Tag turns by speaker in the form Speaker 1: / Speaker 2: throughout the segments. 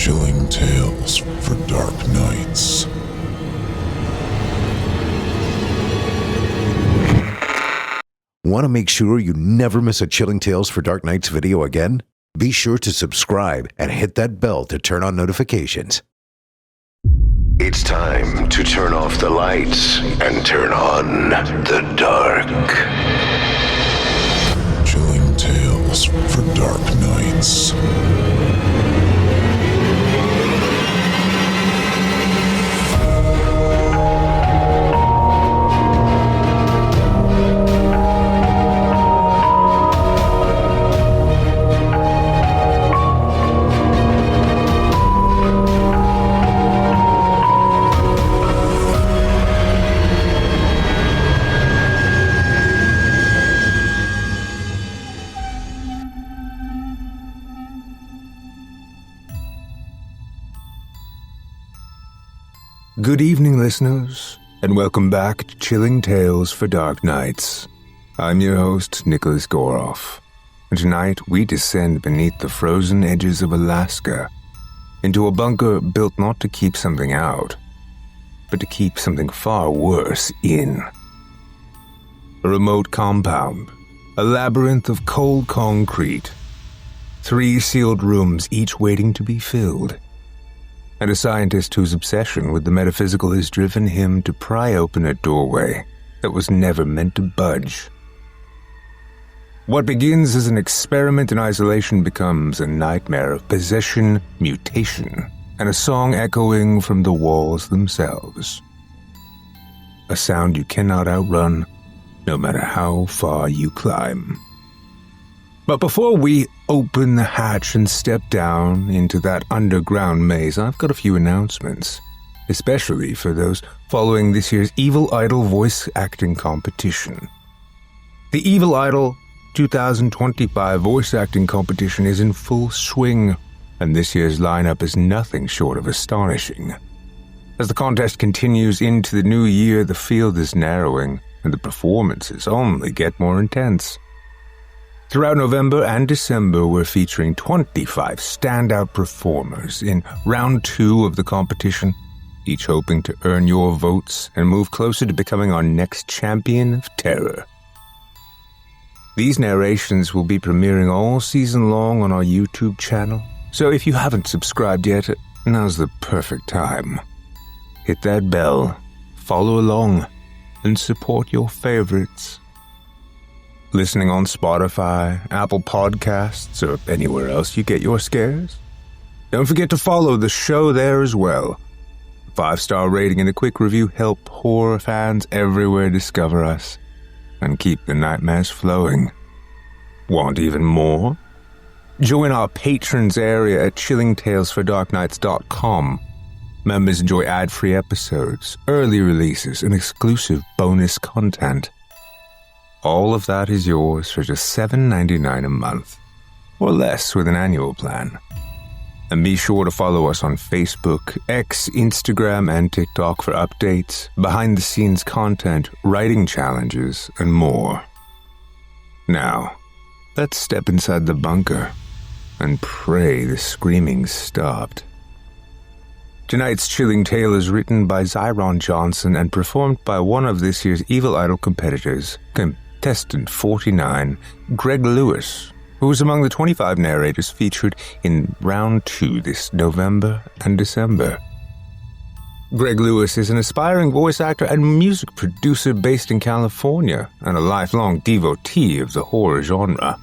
Speaker 1: Chilling tales for dark nights.
Speaker 2: Want to make sure you never miss a Chilling Tales for Dark Nights video again? Be sure to subscribe and hit that bell to turn on notifications.
Speaker 3: It's time to turn off the lights and turn on the dark.
Speaker 1: Chilling tales for dark nights.
Speaker 4: Good evening, listeners, and welcome back to Chilling Tales for Dark Nights. I'm your host, Nicholas Goroff, and tonight we descend beneath the frozen edges of Alaska into a bunker built not to keep something out, but to keep something far worse in. A remote compound, a labyrinth of cold concrete, 3 sealed rooms each waiting to be filled, and a scientist whose obsession with the metaphysical has driven him to pry open a doorway that was never meant to budge. What begins as an experiment in isolation becomes a nightmare of possession, mutation, and a song echoing from the walls themselves. A sound you cannot outrun, no matter how far you climb. But before we open the hatch and step down into that underground maze, I've got a few announcements, especially for those following this year's Evil Idol voice acting competition. The Evil Idol 2025 voice acting competition is in full swing, and this year's lineup is nothing short of astonishing. As the contest continues into the new year, the field is narrowing, and the performances only get more intense. Throughout November and December, we're featuring 25 standout performers in round 2 of the competition, each hoping to earn your votes and move closer to becoming our next champion of terror. These narrations will be premiering all season long on our YouTube channel, so if you haven't subscribed yet, now's the perfect time. Hit that bell, follow along, and support your favorites. Listening on Spotify, Apple Podcasts, or anywhere else you get your scares? Don't forget to follow the show there as well. A 5-star rating and a quick review help horror fans everywhere discover us and keep the nightmares flowing. Want even more? Join our patrons area at chillingtalesfordarknights.com. Members enjoy ad-free episodes, early releases, and exclusive bonus content. All of that is yours for just $7.99 a month, or less with an annual plan. And be sure to follow us on Facebook, X, Instagram, and TikTok for updates, behind-the-scenes content, writing challenges, and more. Now, let's step inside the bunker and pray the screaming stopped. Tonight's chilling tale is written by Zyon Johnson and performed by one of this year's Evil Idol competitors, Contestant 49, Greg Lewis, who was among the 25 narrators featured in round 2 this November and December. Greg Lewis is an aspiring voice actor and music producer based in California and a lifelong devotee of the horror genre.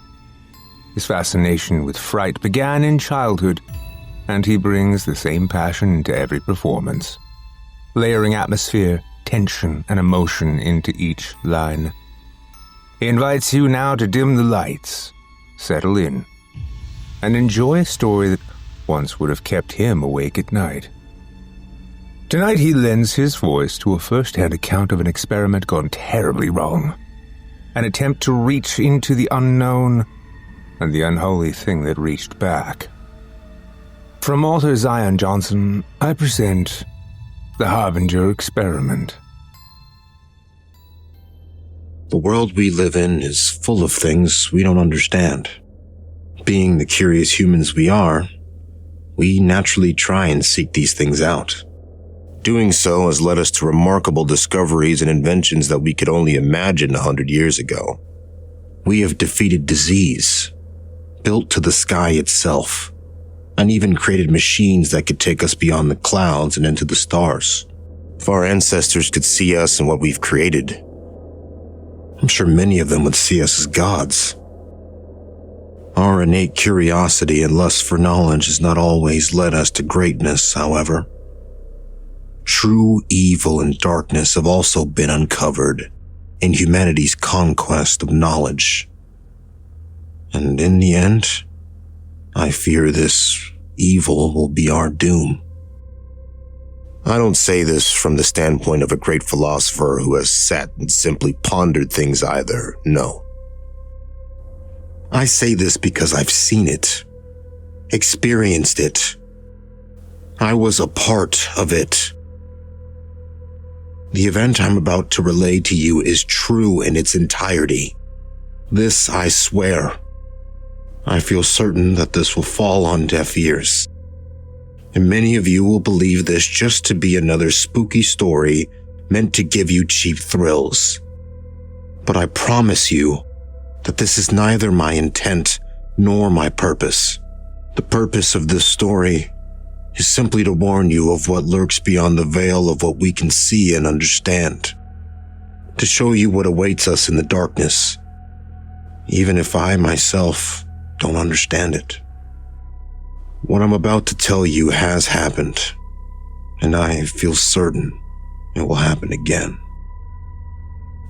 Speaker 4: His fascination with fright began in childhood, and he brings the same passion into every performance, layering atmosphere, tension, and emotion into each line. He invites you now to dim the lights, settle in, and enjoy a story that once would have kept him awake at night. Tonight he lends his voice to a first-hand account of an experiment gone terribly wrong, an attempt to reach into the unknown, and the unholy thing that reached back. From author Zyon Johnson, I present The Harbinger Experiment.
Speaker 5: The world we live in is full of things we don't understand. Being the curious humans we are, we naturally try and seek these things out. Doing so has led us to remarkable discoveries and inventions that we could only imagine 100 years ago. We have defeated disease, built to the sky itself, and even created machines that could take us beyond the clouds and into the stars. If our ancestors could see us and what we've created, I'm sure many of them would see us as gods. Our innate curiosity and lust for knowledge has not always led us to greatness, however. True evil and darkness have also been uncovered in humanity's conquest of knowledge. And in the end, I fear this evil will be our doom. I don't say this from the standpoint of a great philosopher who has sat and simply pondered things either, no. I say this because I've seen it, experienced it. I was a part of it. The event I'm about to relay to you is true in its entirety. This I swear. I feel certain that this will fall on deaf ears. And many of you will believe this just to be another spooky story meant to give you cheap thrills. But I promise you that this is neither my intent nor my purpose. The purpose of this story is simply to warn you of what lurks beyond the veil of what we can see and understand. To show you what awaits us in the darkness, even if I myself don't understand it. What I'm about to tell you has happened, and I feel certain it will happen again.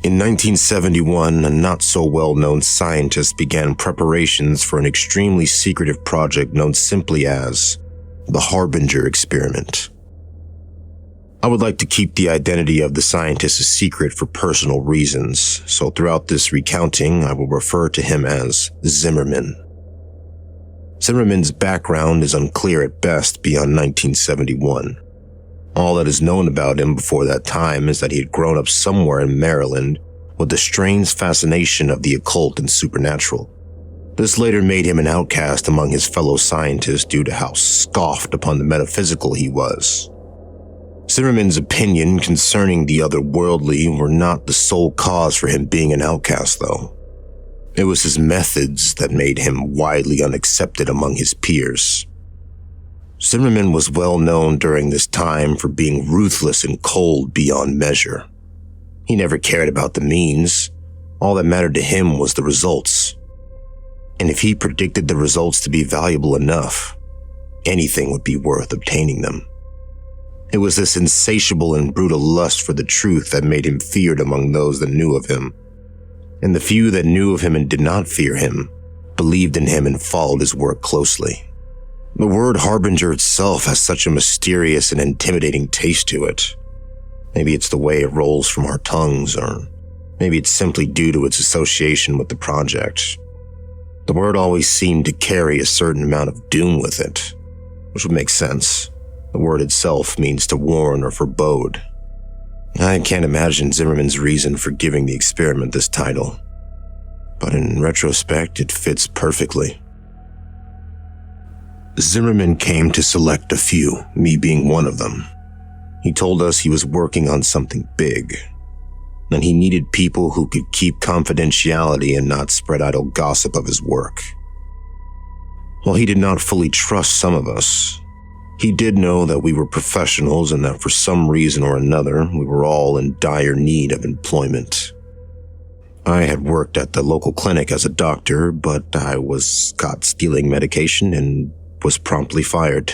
Speaker 5: In 1971, a not-so-well-known scientist began preparations for an extremely secretive project known simply as the Harbinger experiment. I would like to keep the identity of the scientist a secret for personal reasons, so throughout this recounting, I will refer to him as Zimmerman. Zimmerman's background is unclear at best beyond 1971. All that is known about him before that time is that he had grown up somewhere in Maryland with a strange fascination of the occult and supernatural. This later made him an outcast among his fellow scientists due to how scoffed upon the metaphysical he was. Zimmerman's opinion concerning the otherworldly were not the sole cause for him being an outcast, though. It was his methods that made him widely unaccepted among his peers. Zimmerman was well known during this time for being ruthless and cold beyond measure. He never cared about the means. All that mattered to him was the results. And if he predicted the results to be valuable enough, anything would be worth obtaining them. It was this insatiable and brutal lust for the truth that made him feared among those that knew of him. And the few that knew of him and did not fear him, believed in him and followed his work closely. The word Harbinger itself has such a mysterious and intimidating taste to it. Maybe it's the way it rolls from our tongues, or maybe it's simply due to its association with the project. The word always seemed to carry a certain amount of doom with it, which would make sense. The word itself means to warn or forebode. I can't imagine Zimmerman's reason for giving the experiment this title, but in retrospect, it fits perfectly. Zimmerman came to select a few, me being one of them. He told us he was working on something big, and he needed people who could keep confidentiality and not spread idle gossip of his work. While he did not fully trust some of us, he did know that we were professionals and that for some reason or another, we were all in dire need of employment. I had worked at the local clinic as a doctor, but I was caught stealing medication and was promptly fired.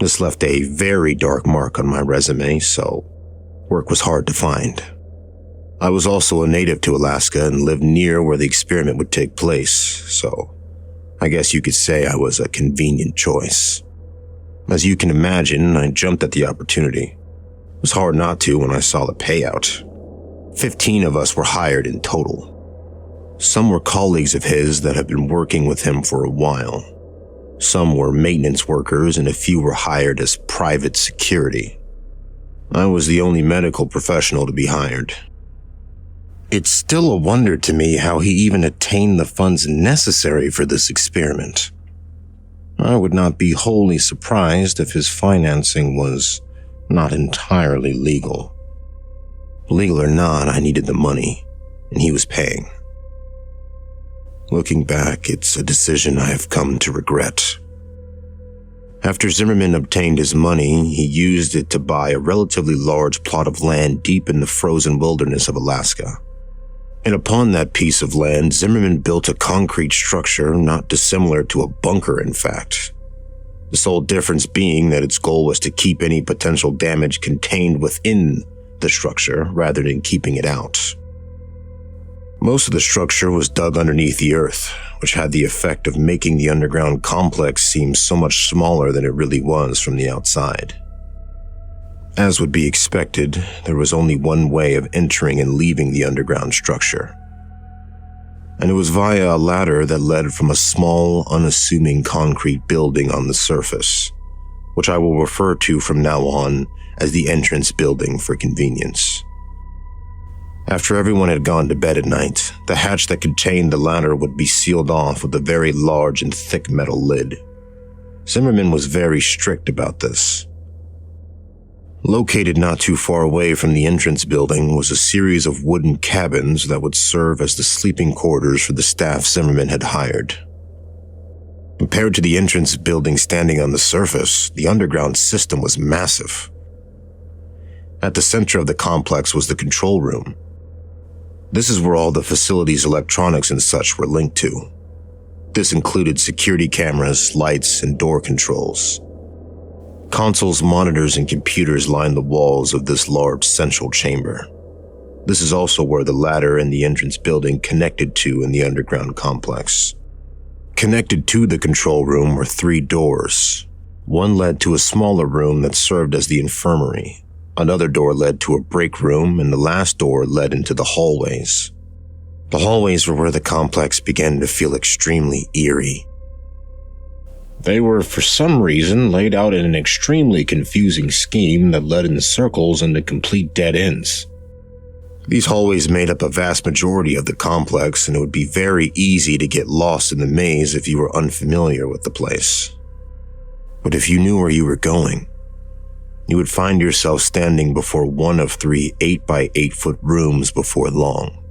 Speaker 5: This left a very dark mark on my resume, so work was hard to find. I was also a native to Alaska and lived near where the experiment would take place, so I guess you could say I was a convenient choice. As you can imagine, I jumped at the opportunity. It was hard not to when I saw the payout. 15 of us were hired in total. Some were colleagues of his that had been working with him for a while. Some were maintenance workers and a few were hired as private security. I was the only medical professional to be hired. It's still a wonder to me how he even attained the funds necessary for this experiment. I I would not be wholly surprised if his financing was not entirely legal. Legal or not, I needed the money, and he was paying. Looking back, it's a decision I have come to regret. After Zimmerman obtained his money, he used it to buy a relatively large plot of land deep in the frozen wilderness of Alaska. And upon that piece of land, Zimmerman built a concrete structure not dissimilar to a bunker, in fact. The sole difference being that its goal was to keep any potential damage contained within the structure rather than keeping it out. Most of the structure was dug underneath the earth, which had the effect of making the underground complex seem so much smaller than it really was from the outside. As would be expected, there was only one way of entering and leaving the underground structure. And it was via a ladder that led from a small, unassuming concrete building on the surface, which I will refer to from now on as the entrance building for convenience. After everyone had gone to bed at night, the hatch that contained the ladder would be sealed off with a very large and thick metal lid. Zimmerman was very strict about this. Located not too far away from the entrance building was a series of wooden cabins that would serve as the sleeping quarters for the staff Zimmerman had hired. Compared to the entrance building standing on the surface, the underground system was massive. At the center of the complex was the control room. This is where all the facility's electronics and such were linked to. This included security cameras, lights, and door controls. Consoles, monitors, and computers lined the walls of this large central chamber. This is also where the ladder and the entrance building connected to in the underground complex. Connected to the control room were 3 doors. One led to a smaller room that served as the infirmary. Another door led to a break room, and the last door led into the hallways. The hallways were where the complex began to feel extremely eerie. They were, for some reason, laid out in an extremely confusing scheme that led in circles into complete dead ends. These hallways made up a vast majority of the complex, and it would be very easy to get lost in the maze if you were unfamiliar with the place. But if you knew where you were going, you would find yourself standing before one of 3 8-by-8-foot rooms before long.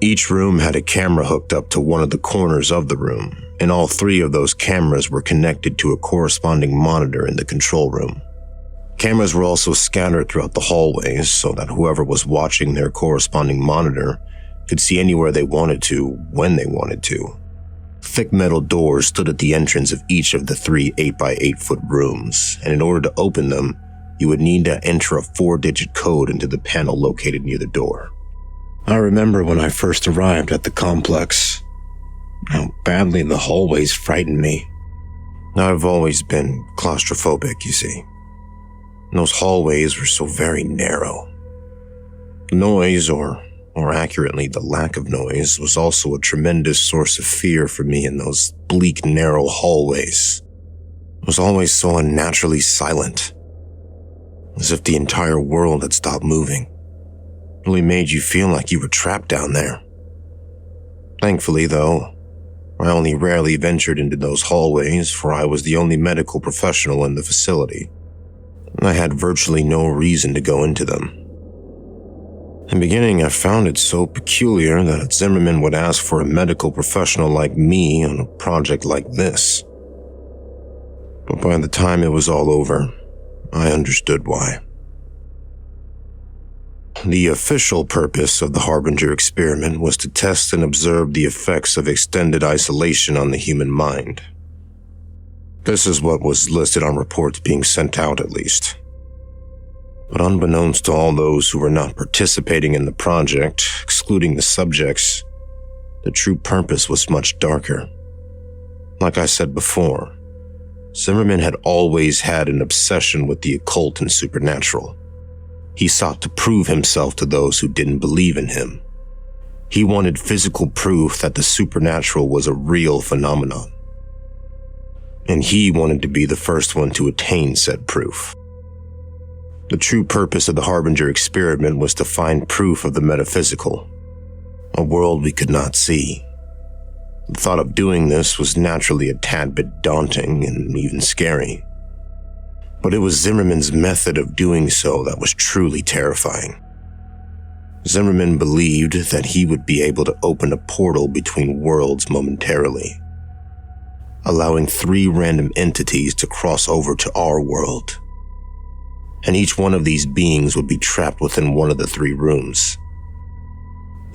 Speaker 5: Each room had a camera hooked up to one of the corners of the room, and all 3 of those cameras were connected to a corresponding monitor in the control room. Cameras were also scattered throughout the hallways so that whoever was watching their corresponding monitor could see anywhere they wanted to, when they wanted to. Thick metal doors stood at the entrance of each of the 3 8-by-8-foot rooms, and in order to open them, you would need to enter a 4-digit code into the panel located near the door. I remember when I first arrived at the complex, how badly the hallways frightened me. I've always been claustrophobic, you see. And those hallways were so very narrow. The noise, or more accurately, the lack of noise, was also a tremendous source of fear for me in those bleak, narrow hallways. It was always so unnaturally silent, as if the entire world had stopped moving. It really made you feel like you were trapped down there. Thankfully, though, I only rarely ventured into those hallways, for I was the only medical professional in the facility, and I had virtually no reason to go into them. In the beginning, I found it so peculiar that Zimmerman would ask for a medical professional like me on a project like this. But by the time it was all over, I understood why. The official purpose of the Harbinger experiment was to test and observe the effects of extended isolation on the human mind. This is what was listed on reports being sent out, at least. But unbeknownst to all those who were not participating in the project, excluding the subjects, the true purpose was much darker. Like I said before, Zimmerman had always had an obsession with the occult and supernatural. He sought to prove himself to those who didn't believe in him. He wanted physical proof that the supernatural was a real phenomenon. And he wanted to be the first one to attain said proof. The true purpose of the Harbinger experiment was to find proof of the metaphysical, a world we could not see, The thought of doing this was naturally a tad bit daunting and even scary. But it was Zimmerman's method of doing so that was truly terrifying. Zimmerman believed that he would be able to open a portal between worlds momentarily, allowing 3 random entities to cross over to our world. And each one of these beings would be trapped within one of the 3 rooms.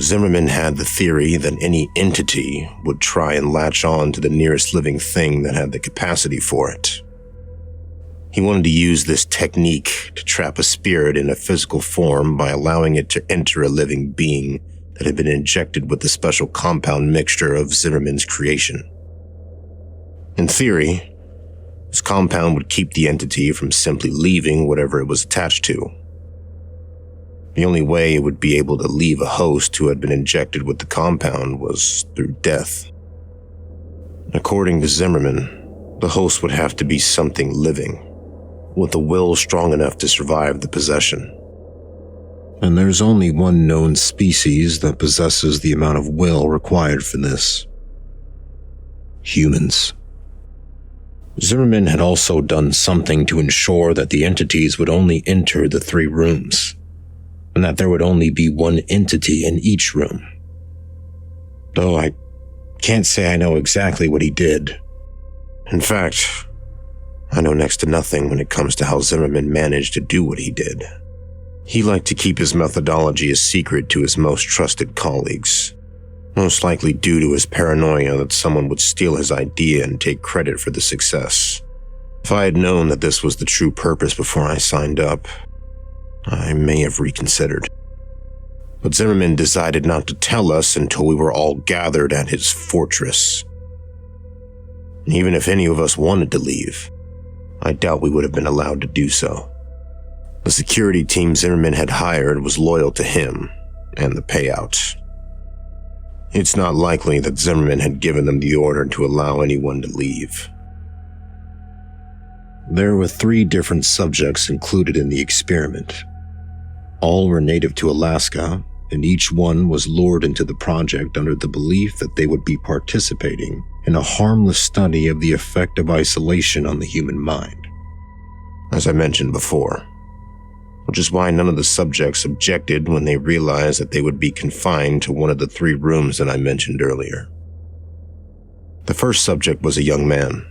Speaker 5: Zimmerman had the theory that any entity would try and latch on to the nearest living thing that had the capacity for it. He wanted to use this technique to trap a spirit in a physical form by allowing it to enter a living being that had been injected with the special compound mixture of Zimmerman's creation. In theory, this compound would keep the entity from simply leaving whatever it was attached to. The only way it would be able to leave a host who had been injected with the compound was through death. According to Zimmerman, the host would have to be something living, with a will strong enough to survive the possession. And there's only one known species that possesses the amount of will required for this: humans. Zimmerman had also done something to ensure that the entities would only enter the 3 rooms, and that there would only be one entity in each room. Though I can't say I know exactly what he did. In fact, I know next to nothing when it comes to how Zimmerman managed to do what he did. He liked to keep his methodology a secret to his most trusted colleagues, most likely due to his paranoia that someone would steal his idea and take credit for the success. If I had known that this was the true purpose before I signed up, I may have reconsidered. But Zimmerman decided not to tell us until we were all gathered at his fortress. And even if any of us wanted to leave, I doubt we would have been allowed to do so. The security team Zimmerman had hired was loyal to him and the payout. It's not likely that Zimmerman had given them the order to allow anyone to leave. There were 3 different subjects included in the experiment. All were native to Alaska, and each one was lured into the project under the belief that they would be participating in a harmless study of the effect of isolation on the human mind. As I mentioned before, which is why none of the subjects objected when they realized that they would be confined to one of the 3 rooms that I mentioned earlier. The first subject was a young man.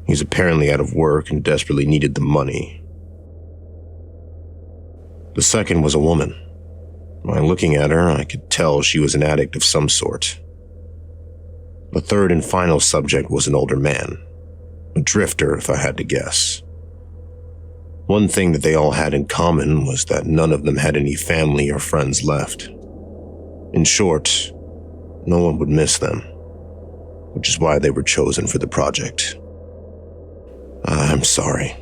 Speaker 5: He's apparently out of work and desperately needed the money. The second was a woman. By looking at her, I could tell she was an addict of some sort. The third and final subject was an older man, a drifter if I had to guess. One thing that they all had in common was that none of them had any family or friends left. In short, no one would miss them, which is why they were chosen for the project. I'm sorry.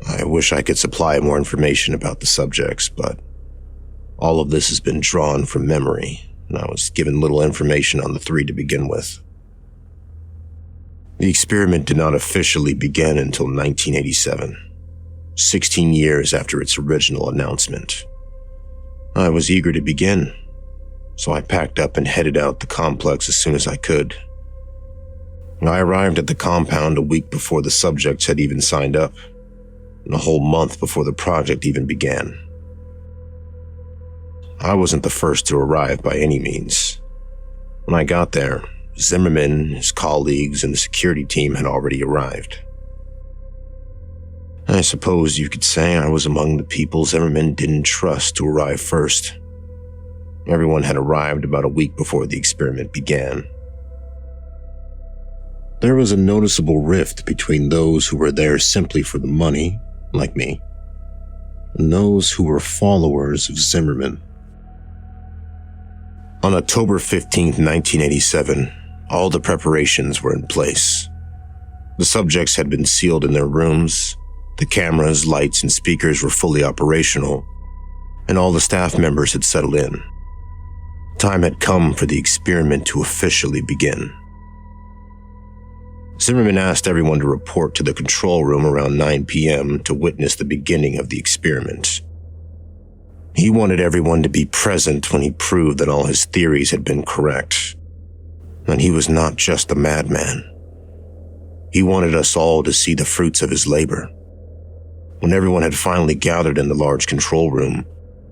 Speaker 5: I wish I could supply more information about the subjects, but all of this has been drawn from memory, and I was given little information on the 3 to begin with. The experiment did not officially begin until 1987, 16 years after its original announcement. I was eager to begin, so I packed up and headed out the complex as soon as I could. I arrived at the compound a week before the subjects had even signed up, and a whole month before the project even began. I wasn't the first to arrive by any means. When I got there, Zimmerman, his colleagues, and the security team had already arrived. I suppose you could say I was among the people Zimmerman didn't trust to arrive first. Everyone had arrived about a week before the experiment began. There was a noticeable rift between those who were there simply for the money, like me, and those who were followers of Zimmerman. On October 15, 1987, all the preparations were in place. The subjects had been sealed in their rooms, the cameras, lights, and speakers were fully operational, and all the staff members had settled in. Time had come for the experiment to officially begin. Zimmerman asked everyone to report to the control room around 9 p.m. to witness the beginning of the experiment. He wanted everyone to be present when he proved that all his theories had been correct. And he was not just a madman. He wanted us all to see the fruits of his labor. When everyone had finally gathered in the large control room,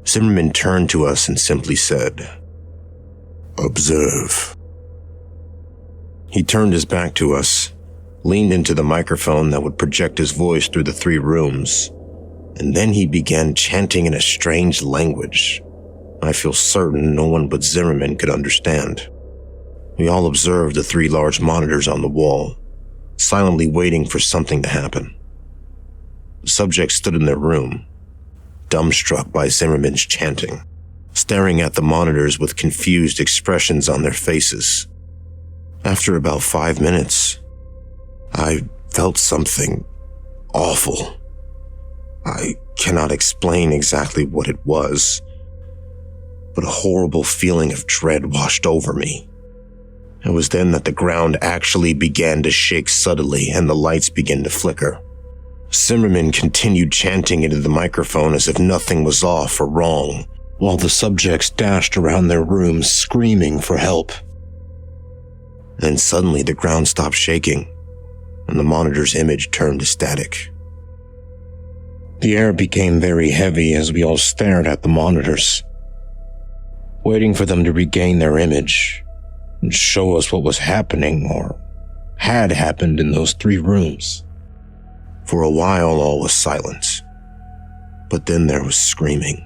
Speaker 5: Zimmerman turned to us and simply said, "Observe." He turned his back to us, leaned into the microphone that would project his voice through the 3 rooms, and then he began chanting in a strange language I feel certain no one but Zimmerman could understand. We all observed the 3 large monitors on the wall, silently waiting for something to happen. The subjects stood in their room, dumbstruck by Zimmerman's chanting, staring at the monitors with confused expressions on their faces. After about 5 minutes, I felt something awful. I cannot explain exactly what it was, but a horrible feeling of dread washed over me. It was then that the ground actually began to shake subtly and the lights began to flicker. Zimmerman continued chanting into the microphone as if nothing was off or wrong, while the subjects dashed around their rooms screaming for help. Then suddenly the ground stopped shaking, and the monitor's image turned to static. The air became very heavy as we all stared at the monitors, waiting for them to regain their image and show us what was happening or had happened in those 3 rooms. For a while, all was silent, but then there was screaming.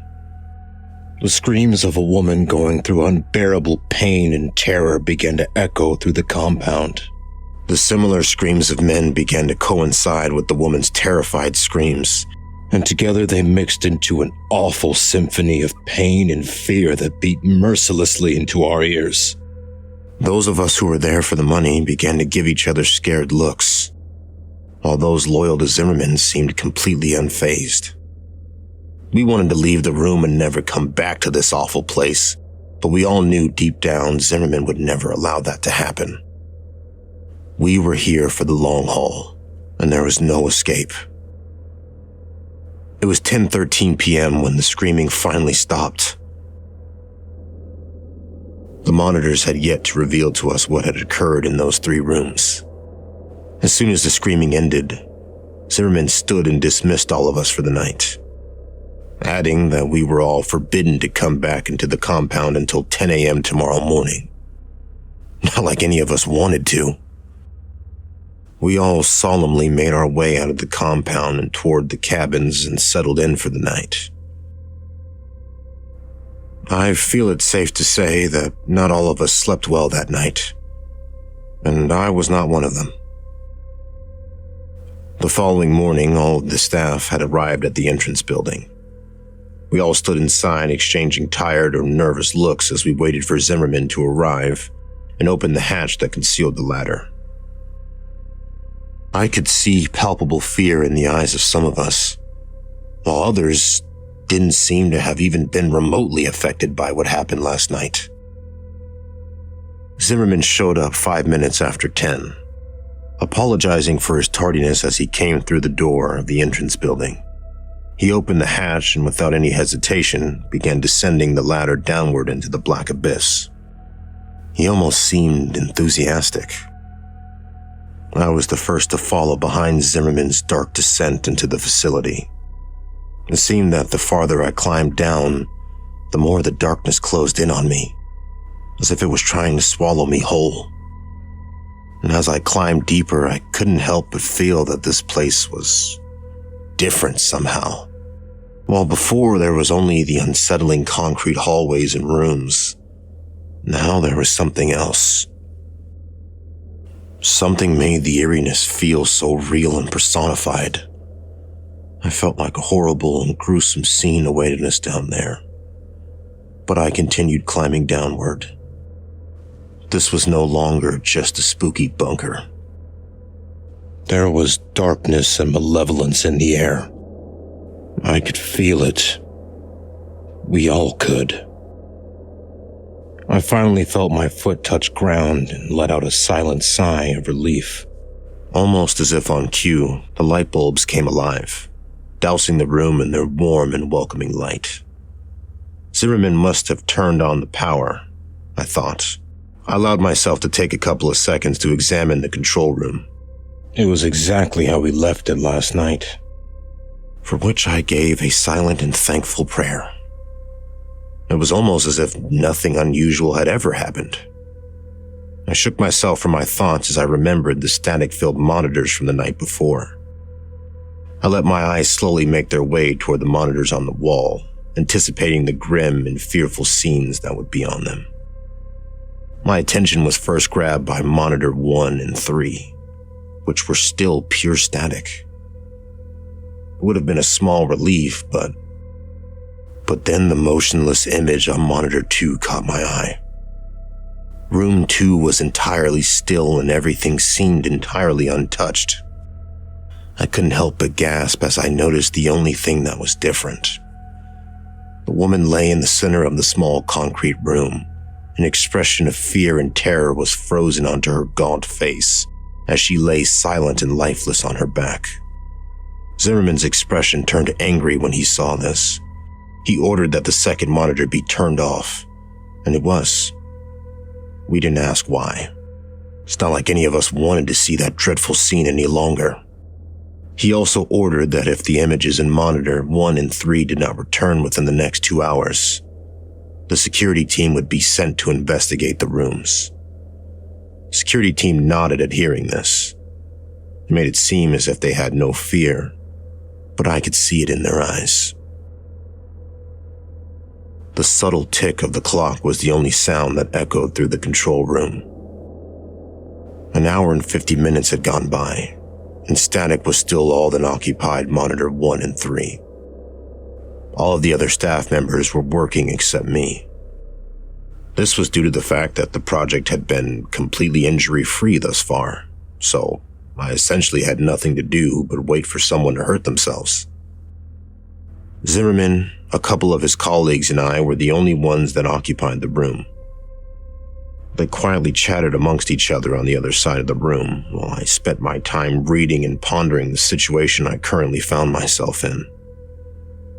Speaker 5: The screams of a woman going through unbearable pain and terror began to echo through the compound. The similar screams of men began to coincide with the woman's terrified screams, and together they mixed into an awful symphony of pain and fear that beat mercilessly into our ears. Those of us who were there for the money began to give each other scared looks, while those loyal to Zimmerman seemed completely unfazed. We wanted to leave the room and never come back to this awful place, but we all knew deep down Zimmerman would never allow that to happen. We were here for the long haul, and there was no escape. It was 10:13 p.m. when the screaming finally stopped. The monitors had yet to reveal to us what had occurred in those 3 rooms. As soon as the screaming ended, Zimmerman stood and dismissed all of us for the night, adding that we were all forbidden to come back into the compound until 10 a.m. tomorrow morning. Not like any of us wanted to. We all solemnly made our way out of the compound and toward the cabins and settled in for the night. I feel it's safe to say that not all of us slept well that night, and I was not one of them. The following morning, all of the staff had arrived at the entrance building. We all stood inside, exchanging tired or nervous looks as we waited for Zimmerman to arrive and open the hatch that concealed the ladder. I could see palpable fear in the eyes of some of us, while others didn't seem to have even been remotely affected by what happened last night. Zimmerman showed up 5 minutes after 10, apologizing for his tardiness as he came through the door of the entrance building. He opened the hatch and without any hesitation began descending the ladder downward into the black abyss. He almost seemed enthusiastic. I was the first to follow behind Zimmerman's dark descent into the facility. It seemed that the farther I climbed down, the more the darkness closed in on me, as if it was trying to swallow me whole. And as I climbed deeper, I couldn't help but feel that this place was different somehow. While before there was only the unsettling concrete hallways and rooms, now there was something else. Something made the eeriness feel so real and personified. I felt like a horrible and gruesome scene awaited us down there. But I continued climbing downward. This was no longer just a spooky bunker. There was darkness and malevolence in the air. I could feel it. We all could. I finally felt my foot touch ground and let out a silent sigh of relief. Almost as if on cue, the light bulbs came alive, dousing the room in their warm and welcoming light. Zimmerman must have turned on the power, I thought, I allowed myself to take a couple of seconds to examine the control room. It was exactly how we left it last night, for which I gave a silent and thankful prayer. It was almost as if nothing unusual had ever happened. I shook myself from my thoughts as I remembered the static-filled monitors from the night before. I let my eyes slowly make their way toward the monitors on the wall, anticipating the grim and fearful scenes that would be on them. My attention was first grabbed by monitor 1 and 3, which were still pure static. It would have been a small relief, but then the motionless image on monitor 2 caught my eye. Room 2 was entirely still and everything seemed entirely untouched. I couldn't help but gasp as I noticed the only thing that was different. The woman lay in the center of the small concrete room. An expression of fear and terror was frozen onto her gaunt face as she lay silent and lifeless on her back. Zimmerman's expression turned angry when he saw this. He ordered that the second monitor be turned off, and it was. We didn't ask why. It's not like any of us wanted to see that dreadful scene any longer. He also ordered that if the images in monitor 1 and 3 did not return within the next 2 hours, the security team would be sent to investigate the rooms. The security team nodded at hearing this. It made it seem as if they had no fear, but I could see it in their eyes. The subtle tick of the clock was the only sound that echoed through the control room. An hour and 50 minutes had gone by, and static was still all that occupied monitor 1 and 3. All of the other staff members were working except me. This was due to the fact that the project had been completely injury-free thus far, so I essentially had nothing to do but wait for someone to hurt themselves. Zimmerman, a couple of his colleagues, and I were the only ones that occupied the room. They quietly chatted amongst each other on the other side of the room while I spent my time reading and pondering the situation I currently found myself in.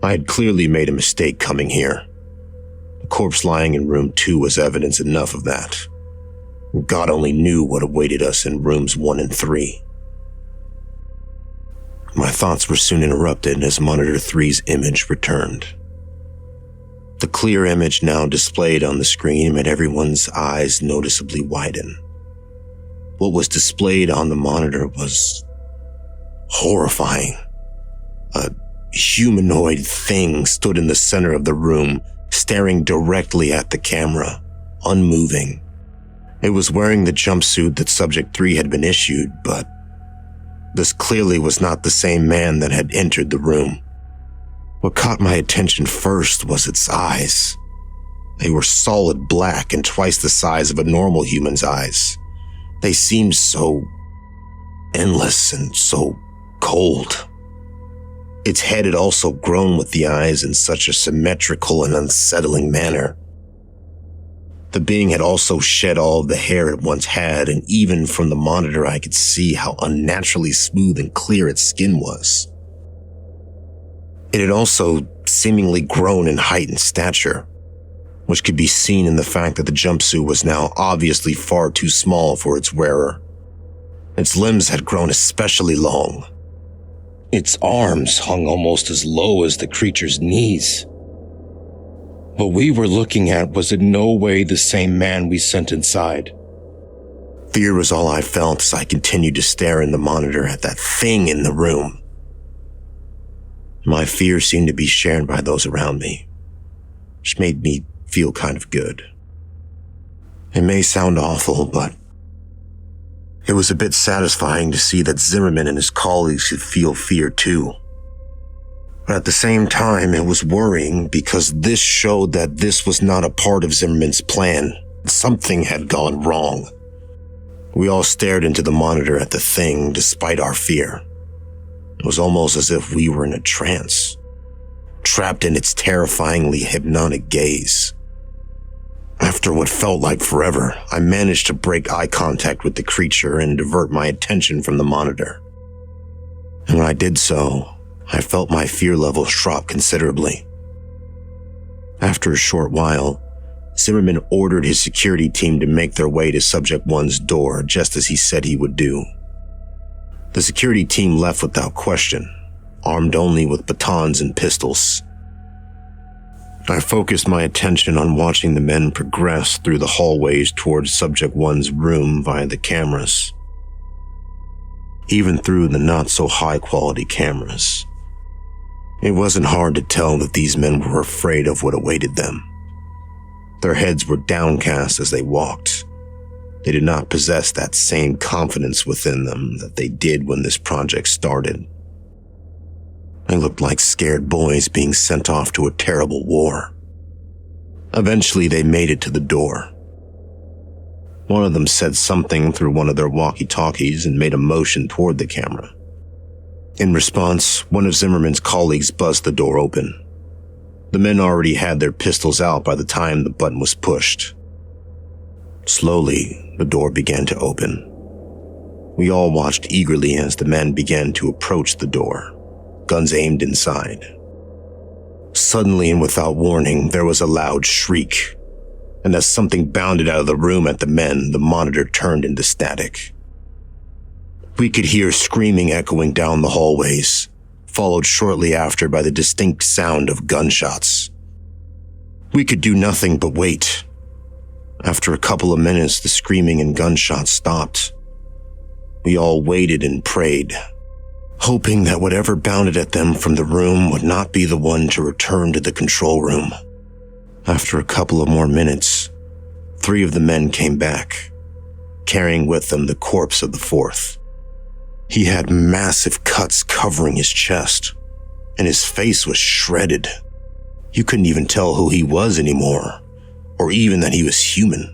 Speaker 5: I had clearly made a mistake coming here. The corpse lying in room 2 was evidence enough of that. God only knew what awaited us in rooms 1 and 3. My thoughts were soon interrupted as monitor 3's image returned. The clear image now displayed on the screen made everyone's eyes noticeably widen. What was displayed on the monitor was horrifying. A humanoid thing stood in the center of the room, staring directly at the camera, unmoving. It was wearing the jumpsuit that Subject 3 had been issued, but this clearly was not the same man that had entered the room. What caught my attention first was its eyes. They were solid black and twice the size of a normal human's eyes. They seemed so endless and so cold. Its head had also grown with the eyes in such a symmetrical and unsettling manner. The being had also shed all of the hair it once had, and even from the monitor I could see how unnaturally smooth and clear its skin was. It had also seemingly grown in height and stature, which could be seen in the fact that the jumpsuit was now obviously far too small for its wearer. Its limbs had grown especially long. Its arms hung almost as low as the creature's knees. What we were looking at was in no way the same man we sent inside. Fear was all I felt as I continued to stare in the monitor at that thing in the room. My fear seemed to be shared by those around me, which made me feel kind of good. It may sound awful, but it was a bit satisfying to see that Zimmerman and his colleagues could feel fear too. But at the same time, it was worrying because this showed that this was not a part of Zimmerman's plan. Something had gone wrong. We all stared into the monitor at the thing despite our fear. It was almost as if we were in a trance, trapped in its terrifyingly hypnotic gaze. After what felt like forever, I managed to break eye contact with the creature and divert my attention from the monitor. And when I did so, I felt my fear levels drop considerably. After a short while, Zimmerman ordered his security team to make their way to Subject 1's door, just as he said he would do. The security team left without question, armed only with batons and pistols. I focused my attention on watching the men progress through the hallways towards Subject 1's room via the cameras. Even through the not-so-high-quality cameras, it wasn't hard to tell that these men were afraid of what awaited them. Their heads were downcast as they walked. They did not possess that same confidence within them that they did when this project started. They looked like scared boys being sent off to a terrible war. Eventually, they made it to the door. One of them said something through one of their walkie-talkies and made a motion toward the camera. In response, one of Zimmerman's colleagues buzzed the door open. The men already had their pistols out by the time the button was pushed. Slowly, the door began to open. We all watched eagerly as the men began to approach the door, guns aimed inside. Suddenly and without warning, there was a loud shriek, and as something bounded out of the room at the men, the monitor turned into static. We could hear screaming echoing down the hallways, followed shortly after by the distinct sound of gunshots. We could do nothing but wait. After a couple of minutes, the screaming and gunshots stopped. We all waited and prayed, hoping that whatever bounded at them from the room would not be the one to return to the control room. After a couple of more minutes, 3 of the men came back, carrying with them the corpse of the 4th. He had massive cuts covering his chest, and his face was shredded. You couldn't even tell who he was anymore, or even that he was human.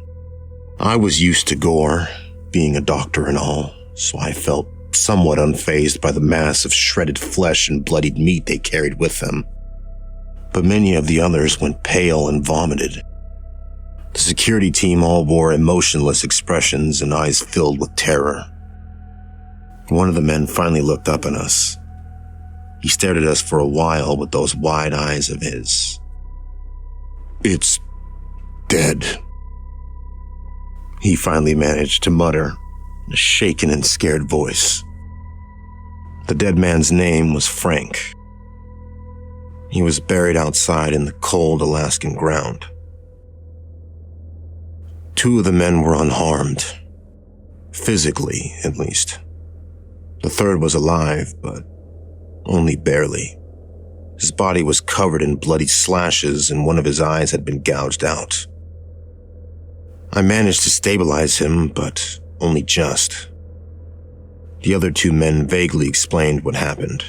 Speaker 5: I was used to gore, being a doctor and all, so I felt somewhat unfazed by the mass of shredded flesh and bloodied meat they carried with them. But many of the others went pale and vomited. The security team all wore emotionless expressions and eyes filled with terror. One of the men finally looked up at us. He stared at us for a while with those wide eyes of his. "It's dead," he finally managed to mutter in a shaken and scared voice. The dead man's name was Frank. He was buried outside in the cold Alaskan ground. 2 of the men were unharmed, physically at least. The 3rd was alive, but only barely. His body was covered in bloody slashes and one of his eyes had been gouged out. I managed to stabilize him, but only just. The other 2 men vaguely explained what happened.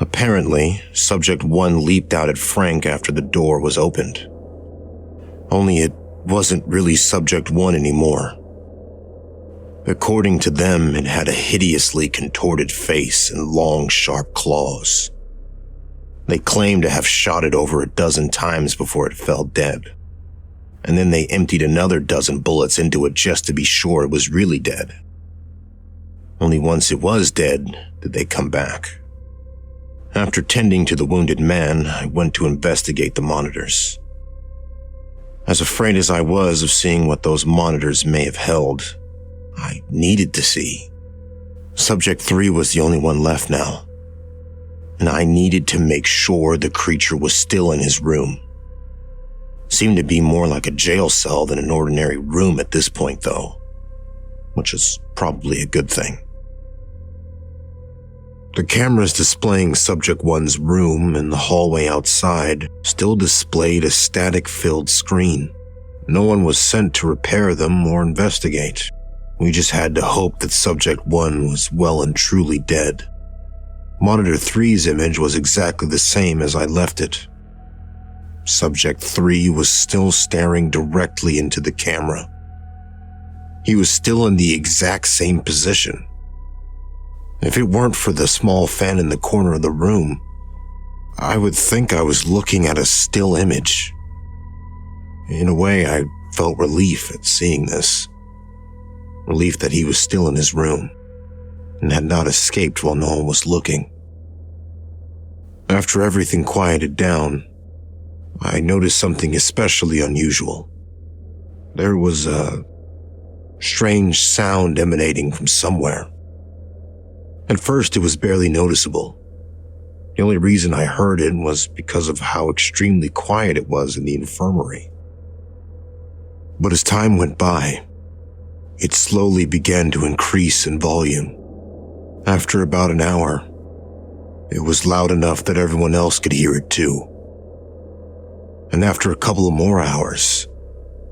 Speaker 5: Apparently, Subject 1 leaped out at Frank after the door was opened. Only it wasn't really Subject 1 anymore. According to them, it had a hideously contorted face and long, sharp claws. They claimed to have shot it over a dozen times before it fell dead. And then they emptied another dozen bullets into it just to be sure it was really dead. Only once it was dead did they come back. After tending to the wounded man, I went to investigate the monitors. As afraid as I was of seeing what those monitors may have held, I needed to see. Subject 3 was the only one left now, and I needed to make sure the creature was still in his room. Seemed to be more like a jail cell than an ordinary room at this point, though, which is probably a good thing. The cameras displaying Subject 1's room and the hallway outside still displayed a static-filled screen. No one was sent to repair them or investigate. We just had to hope that Subject 1 was well and truly dead. Monitor 3's image was exactly the same as I left it. Subject 3 was still staring directly into the camera. He was still in the exact same position. If it weren't for the small fan in the corner of the room, I would think I was looking at a still image. In a way, I felt relief at seeing this. Relief that he was still in his room and had not escaped while no one was looking. After everything quieted down, I noticed something especially unusual. There was a strange sound emanating from somewhere. At first, it was barely noticeable. The only reason I heard it was because of how extremely quiet it was in the infirmary. But as time went by, it slowly began to increase in volume. After about an hour, it was loud enough that everyone else could hear it too. And after a couple of more hours,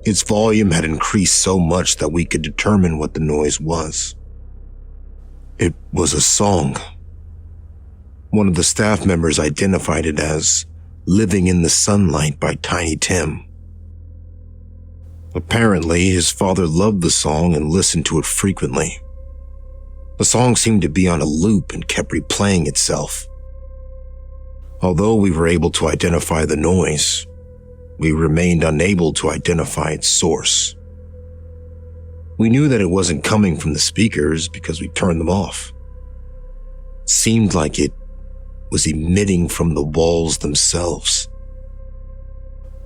Speaker 5: its volume had increased so much that we could determine what the noise was. It was a song. One of the staff members identified it as Living in the Sunlight by Tiny Tim. Apparently, his father loved the song and listened to it frequently. The song seemed to be on a loop and kept replaying itself. Although we were able to identify the noise, we remained unable to identify its source. We knew that it wasn't coming from the speakers because we turned them off. It seemed like it was emitting from the walls themselves.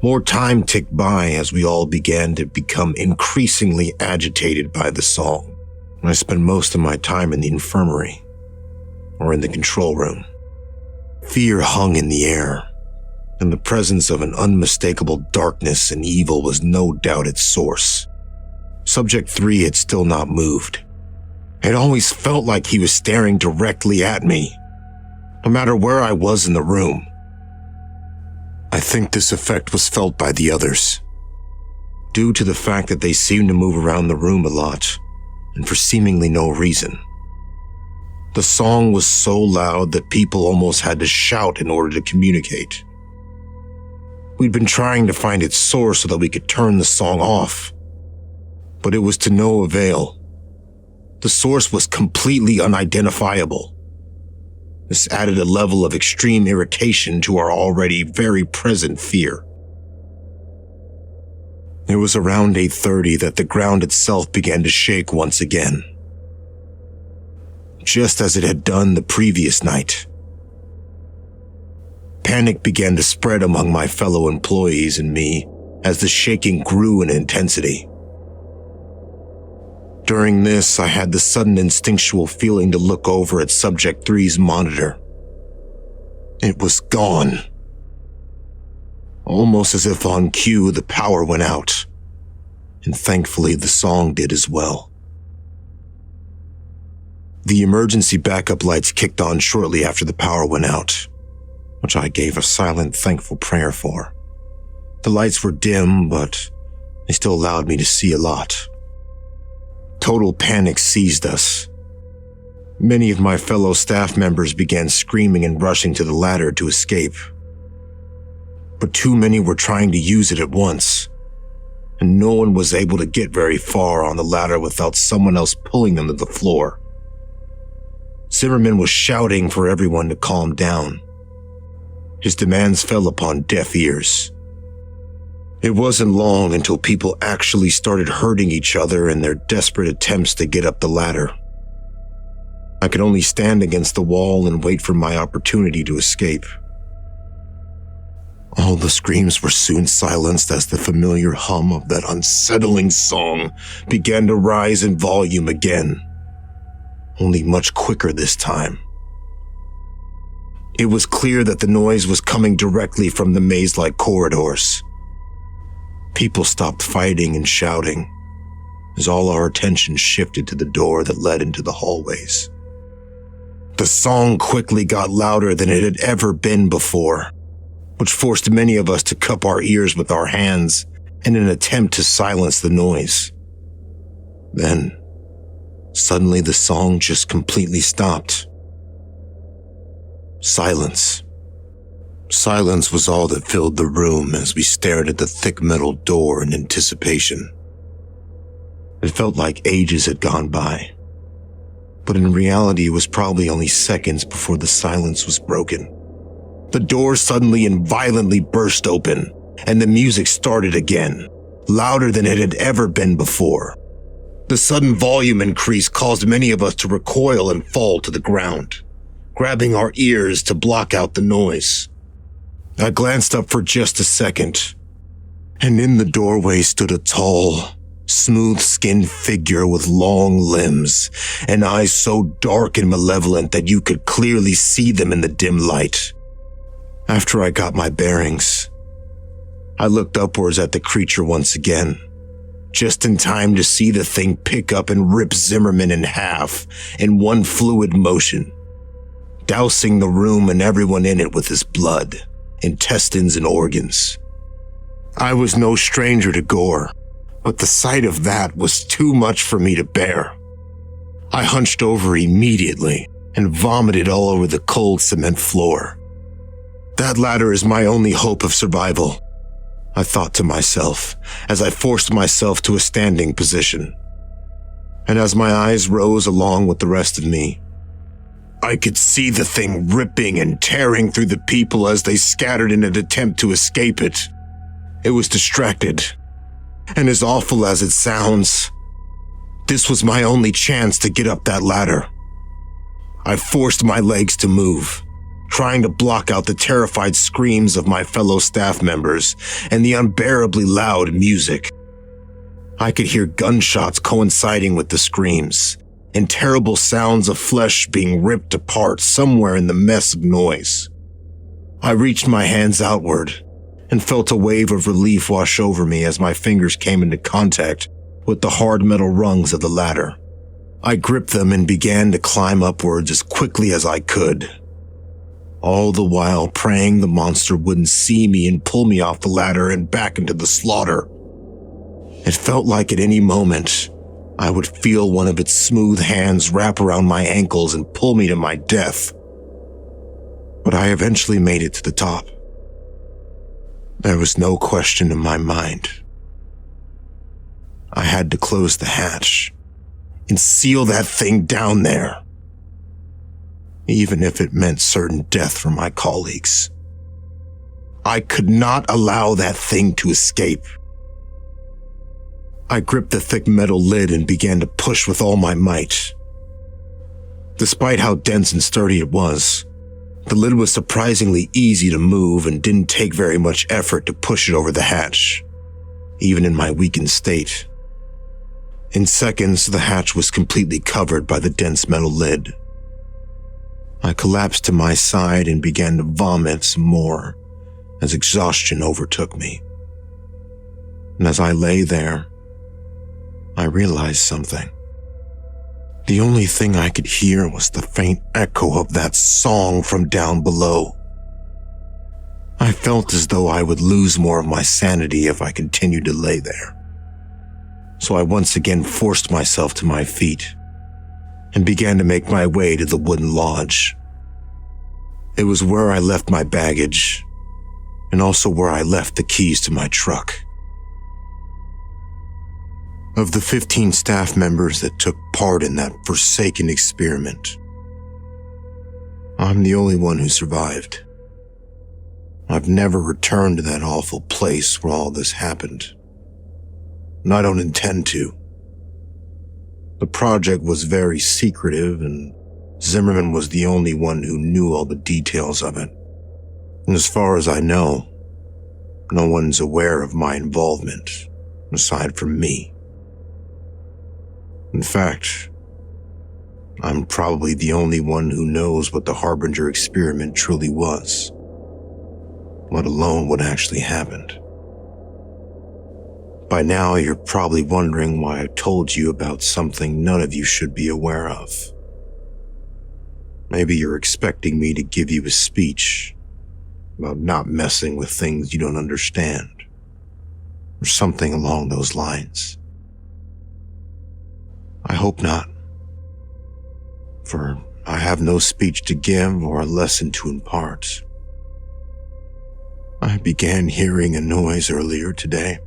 Speaker 5: More time ticked by as we all began to become increasingly agitated by the song. I spent most of my time in the infirmary or in the control room. Fear hung in the air, and the presence of an unmistakable darkness and evil was no doubt its source. Subject 3 had still not moved. It always felt like he was staring directly at me, no matter where I was in the room. I think this effect was felt by the others, due to the fact that they seemed to move around the room a lot, and for seemingly no reason. The song was so loud that people almost had to shout in order to communicate. We'd been trying to find its source so that we could turn the song off, but it was to no avail. The source was completely unidentifiable. This added a level of extreme irritation to our already very present fear. It was around 8:30 that the ground itself began to shake once again, just as it had done the previous night. Panic began to spread among my fellow employees and me as the shaking grew in intensity. During this, I had the sudden instinctual feeling to look over at Subject 3's monitor. It was gone. Almost as if on cue, the power went out, and thankfully the song did as well. The emergency backup lights kicked on shortly after the power went out, which I gave a silent, thankful prayer for. The lights were dim, but they still allowed me to see a lot. Total panic seized us. Many of my fellow staff members began screaming and rushing to the ladder to escape. But too many were trying to use it at once, and no one was able to get very far on the ladder without someone else pulling them to the floor. Zimmerman was shouting for everyone to calm down. His demands fell upon deaf ears. It wasn't long until people actually started hurting each other in their desperate attempts to get up the ladder. I could only stand against the wall and wait for my opportunity to escape. All the screams were soon silenced as the familiar hum of that unsettling song began to rise in volume again, only much quicker this time. It was clear that the noise was coming directly from the maze-like corridors. People stopped fighting and shouting as all our attention shifted to the door that led into the hallways. The song quickly got louder than it had ever been before, which forced many of us to cup our ears with our hands in an attempt to silence the noise. Then, suddenly the song just completely stopped. Silence. Silence was all that filled the room as we stared at the thick metal door in anticipation. It felt like ages had gone by, but in reality it was probably only seconds before the silence was broken. The door suddenly and violently burst open, and the music started again, louder than it had ever been before. The sudden volume increase caused many of us to recoil and fall to the ground, grabbing our ears to block out the noise. I glanced up for just a second, and in the doorway stood a tall, smooth-skinned figure with long limbs and eyes so dark and malevolent that you could clearly see them in the dim light. After I got my bearings, I looked upwards at the creature once again, just in time to see the thing pick up and rip Zimmerman in half in one fluid motion, dousing the room and everyone in it with his blood, intestines, and organs. I was no stranger to gore, but the sight of that was too much for me to bear. I hunched over immediately and vomited all over the cold cement floor. That ladder is my only hope of survival, I thought to myself as I forced myself to a standing position. And as my eyes rose along with the rest of me, I could see the thing ripping and tearing through the people as they scattered in an attempt to escape it. It was distracted, and as awful as it sounds, this was my only chance to get up that ladder. I forced my legs to move, trying to block out the terrified screams of my fellow staff members and the unbearably loud music. I could hear gunshots coinciding with the screams, and terrible sounds of flesh being ripped apart somewhere in the mess of noise. I reached my hands outward and felt a wave of relief wash over me as my fingers came into contact with the hard metal rungs of the ladder. I gripped them and began to climb upwards as quickly as I could, all the while praying the monster wouldn't see me and pull me off the ladder and back into the slaughter. It felt like at any moment, I would feel one of its smooth hands wrap around my ankles and pull me to my death. But I eventually made it to the top. There was no question in my mind. I had to close the hatch and seal that thing down there, even if it meant certain death for my colleagues. I could not allow that thing to escape. I gripped the thick metal lid and began to push with all my might. Despite how dense and sturdy it was, the lid was surprisingly easy to move and didn't take very much effort to push it over the hatch, even in my weakened state. In seconds, the hatch was completely covered by the dense metal lid. I collapsed to my side and began to vomit some more as exhaustion overtook me. And as I lay there, I realized something. The only thing I could hear was the faint echo of that song from down below. I felt as though I would lose more of my sanity if I continued to lay there. So I once again forced myself to my feet and began to make my way to the wooden lodge. It was where I left my baggage and also where I left the keys to my truck. Of the 15 staff members that took part in that forsaken experiment, I'm the only one who survived. I've never returned to that awful place where all this happened, and I don't intend to. The project was very secretive, and Zimmerman was the only one who knew all the details of it. And as far as I know, no one's aware of my involvement, aside from me. In fact, I'm probably the only one who knows what the Harbinger experiment truly was, let alone what actually happened. By now, you're probably wondering why I told you about something none of you should be aware of. Maybe you're expecting me to give you a speech about not messing with things you don't understand, or something along those lines. I hope not, for I have no speech to give or a lesson to impart. I began hearing a noise earlier today.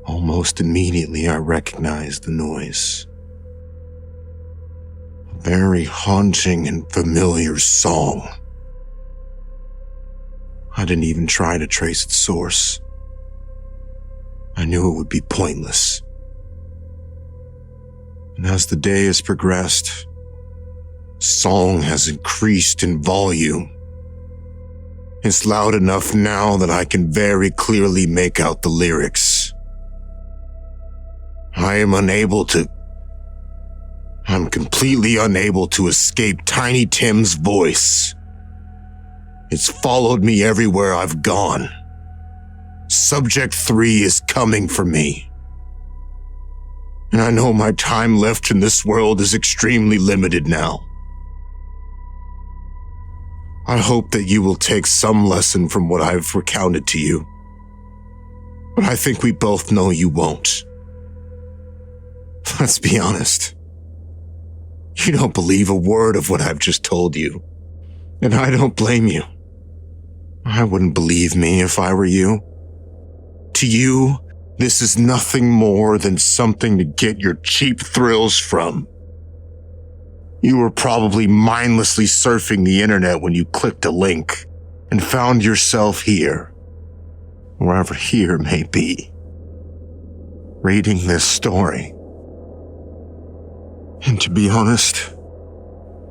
Speaker 5: Almost immediately I recognized the noise. A very haunting and familiar song. I didn't even try to trace its source. I knew it would be pointless. And as the day has progressed, song has increased in volume. It's loud enough now that I can very clearly make out the lyrics. I'm completely unable to escape Tiny Tim's voice. It's followed me everywhere I've gone. Subject 3 is coming for me. And I know my time left in this world is extremely limited now. I hope that you will take some lesson from what I've recounted to you. But I think we both know you won't. Let's be honest. You don't believe a word of what I've just told you. And I don't blame you. I wouldn't believe me if I were you. To you, this is nothing more than something to get your cheap thrills from. You were probably mindlessly surfing the internet when you clicked a link and found yourself here, wherever here may be, reading this story. And to be honest,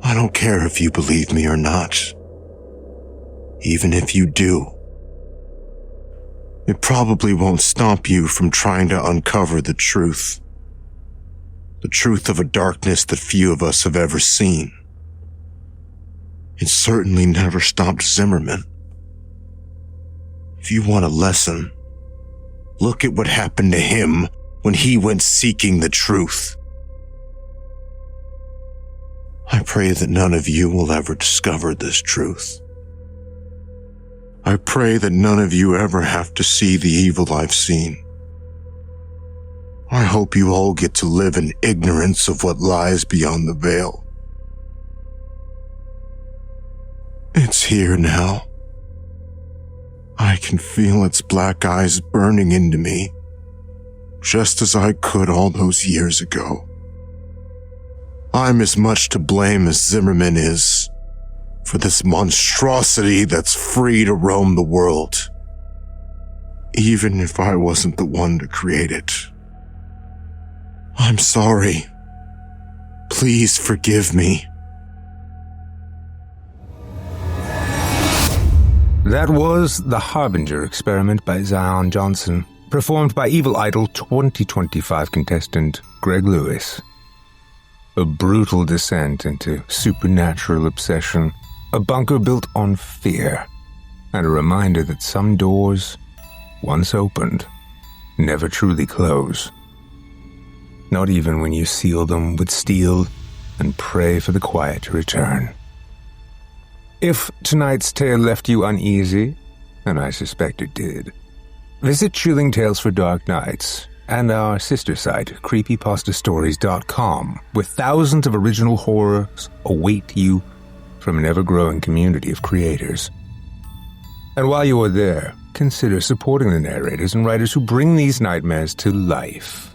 Speaker 5: I don't care if you believe me or not. Even if you do, it probably won't stop you from trying to uncover the truth. The truth of a darkness that few of us have ever seen. It certainly never stopped Zimmerman. If you want a lesson, look at what happened to him when he went seeking the truth. I pray that none of you will ever discover this truth. I pray that none of you ever have to see the evil I've seen. I hope you all get to live in ignorance of what lies beyond the veil. It's here now. I can feel its black eyes burning into me, just as I could all those years ago. I'm as much to blame as Zimmerman is for this monstrosity that's free to roam the world, even if I wasn't the one to create it. I'm sorry. Please forgive me.
Speaker 4: That was the Harbinger experiment by Zyon Johnson, performed by Evil Idol 2025 contestant Greg Lewis. A brutal descent into supernatural obsession, a bunker built on fear, and a reminder that some doors, once opened, never truly close. Not even when you seal them with steel and pray for the quiet to return. If tonight's tale left you uneasy, and I suspect it did, visit Chilling Tales for Dark Nights and our sister site, creepypastastories.com, where thousands of original horrors await you from an ever-growing community of creators. And while you are there, consider supporting the narrators and writers who bring these nightmares to life.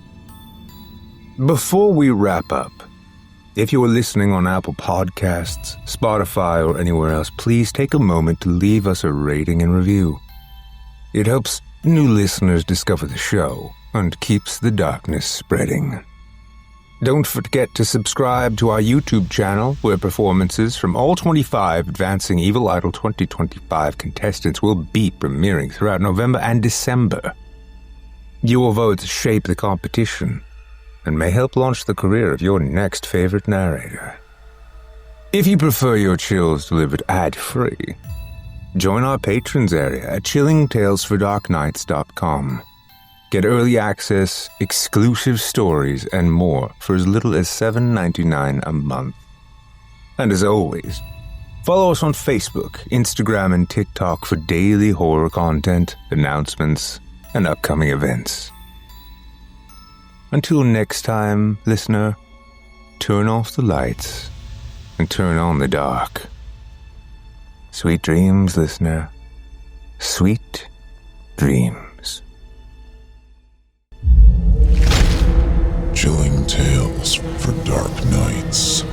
Speaker 4: Before we wrap up, if you are listening on Apple Podcasts, Spotify, or anywhere else, please take a moment to leave us a rating and review. It helps new listeners discover the show and keeps the darkness spreading. Don't forget to subscribe to our YouTube channel, where performances from all 25 Advancing Evil Idol 2025 contestants will be premiering throughout November and December. Your votes shape the competition and may help launch the career of your next favorite narrator. If you prefer your chills delivered ad-free, join our patrons area at chillingtalesfordarknights.com. Get early access, exclusive stories, and more for as little as $7.99 a month. And as always, follow us on Facebook, Instagram, and TikTok for daily horror content, announcements, and upcoming events. Until next time, listener, turn off the lights and turn on the dark. Sweet dreams, listener. Sweet dreams.
Speaker 1: Chilling Tales for Dark Nights.